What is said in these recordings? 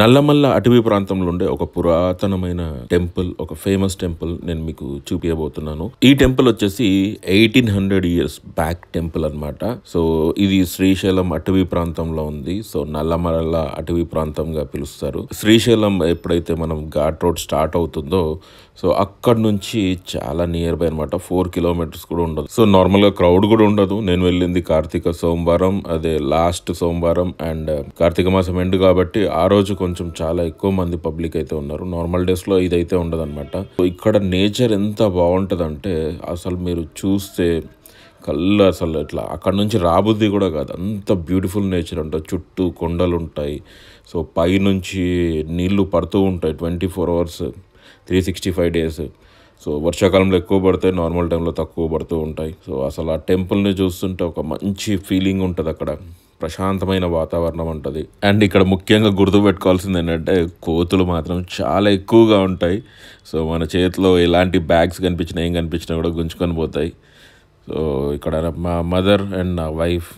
నల్లమల్ల అటవీ ప్రాంతంలో ఉండే ఒక పురాతనమైన టెంపుల్, ఒక ఫేమస్ టెంపుల్ నేను మీకు చూపించబోతున్నాను. ఈ టెంపుల్ వచ్చేసి 1800 ఇయర్స్ బ్యాక్ టెంపుల్ అన్నమాట. సో ఇది శ్రీశైలం అటవీ ప్రాంతంలో ఉంది. సో నల్లమల్ల అటవీ ప్రాంతంగా పిలుస్తారు. శ్రీశైలం ఎప్పుడైతే మనం ఘాట్ రోడ్ స్టార్ట్ అవుతుందో సో అక్కడ నుంచి చాలా నియర్ బై అనమాట. 4 కిలోమీటర్స్ కూడా ఉండదు. సో నార్మల్ గా క్రౌడ్ కూడా ఉండదు. నేను వెళ్ళింది కార్తీక సోమవారం, అదే లాస్ట్ సోమవారం అండ్ కార్తీక మాసం ఎండ్ కాబట్టి ఆ రోజు కొంచెం చాలా ఎక్కువ మంది పబ్లిక్ అయితే ఉన్నారు. నార్మల్ డేస్ లో ఇదైతే ఉండదు అనమాట. ఇక్కడ నేచర్ ఎంత బాగుంటదంటే అసలు మీరు చూస్తే కళ్ళు అసలు ఇట్లా అక్కడ నుంచి రాబుద్ది కూడా కాదు. అంత బ్యూటిఫుల్ నేచర్ ఉంటుంది. చుట్టూ కొండలు ఉంటాయి. సో పైనుంచి నీళ్లు పడుతూ ఉంటాయి 24 అవర్స్ 365 డేస్. సో వర్షాకాలంలో ఎక్కువ పడతాయి, నార్మల్ టైంలో తక్కువ పడుతూ ఉంటాయి. సో అసలు ఆ టెంపుల్ని చూస్తుంటే ఒక మంచి ఫీలింగ్ ఉంటుంది. అక్కడ ప్రశాంతమైన వాతావరణం ఉంటుంది. అండ్ ఇక్కడ ముఖ్యంగా గుర్తుపెట్టుకోవాల్సింది ఏంటంటే కోతులు మాత్రం చాలా ఎక్కువగా ఉంటాయి. సో మన చేతిలో ఎలాంటి బ్యాగ్స్ కనిపించినా ఏం కనిపించినా కూడా గుంజుకొని పోతాయి. సో ఇక్కడ మా మదర్ అండ్ నా వైఫ్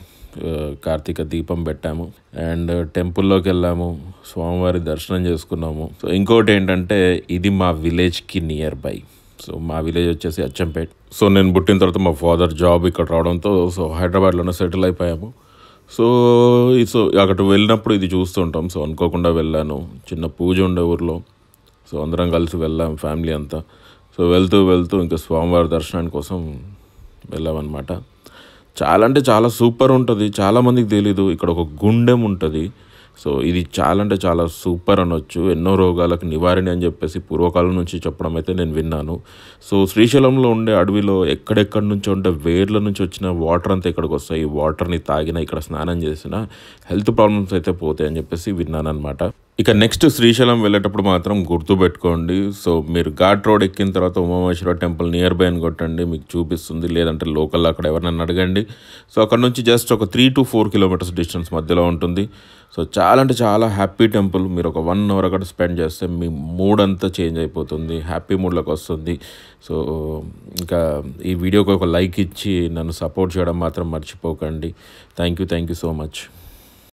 కార్తీక దీపం పెట్టాము అండ్ టెంపుల్లోకి వెళ్ళాము, స్వామివారి దర్శనం చేసుకున్నాము. సో ఇంకోటి ఏంటంటే ఇది మా విలేజ్కి నియర్ బై. సో మా విలేజ్ వచ్చేసి అచ్చంపేట్. సో నేను పుట్టిన తర్వాత మా ఫాదర్ జాబ్ ఇక్కడ రావడంతో సో హైదరాబాద్లోనే సెటిల్ అయిపోయాము. సో అక్కడ వెళ్ళినప్పుడు ఇది చూస్తుంటాం. సో అనుకోకుండా వెళ్ళాను. చిన్న పూజ ఉండే ఊర్లో. సో అందరం కలిసి వెళ్ళాం ఫ్యామిలీ అంతా. సో వెళ్తూ ఇంకా స్వామివారి దర్శనాని కోసం వెళ్ళామన్నమాట. చాలా అంటే చాలా సూపర్ ఉంటుంది. చాలామందికి తెలీదు ఇక్కడ ఒక గుండెం ఉంటుంది. సో ఇది చాలా అంటే చాలా సూపర్ అనొచ్చు. ఎన్నో రోగాలకు నివారణ అని చెప్పేసి పూర్వకాలం నుంచి చెప్పడం అయితే నేను విన్నాను. సో శ్రీశైలంలో ఉండే అడవిలో ఎక్కడెక్కడి నుంచి ఉండే వేర్ల నుంచి వచ్చిన వాటర్ అంతా ఇక్కడికి వస్తాయి. ఈ వాటర్ని తాగినా ఇక్కడ స్నానం చేసినా హెల్త్ ప్రాబ్లమ్స్ అయితే పోతాయి అని చెప్పేసి విన్నాను అనమాట. ఇక నెక్స్ట్ శ్రీశైలం వెళ్ళేటప్పుడు మాత్రం గుర్తుపెట్టుకోండి. సో మీరు ఘాట్ రోడ్ ఎక్కిన తర్వాత ఉమామహేశ్వర టెంపుల్ నియర్ బై అని కొట్టండి, మీకు చూపిస్తుంది. లేదంటే లోకల్ అక్కడ ఎవరినైనా అడగండి. సో అక్కడ నుంచి జస్ట్ ఒక 3 to 4 కిలోమీటర్స్ డిస్టెన్స్ మధ్యలో ఉంటుంది. సో చాలా అంటే చాలా హ్యాపీ టెంపుల్. మీరు ఒక 1 అవర్ అక్కడ స్పెండ్ చేస్తే మీ మూడ్ అంతా చేంజ్ అయిపోతుంది, హ్యాపీ మూడ్లోకి వస్తుంది. సో ఇంకా ఈ వీడియోకి ఒక లైక్ ఇచ్చి నన్ను సపోర్ట్ చేయడం మాత్రం మర్చిపోకండి. Thank you so much.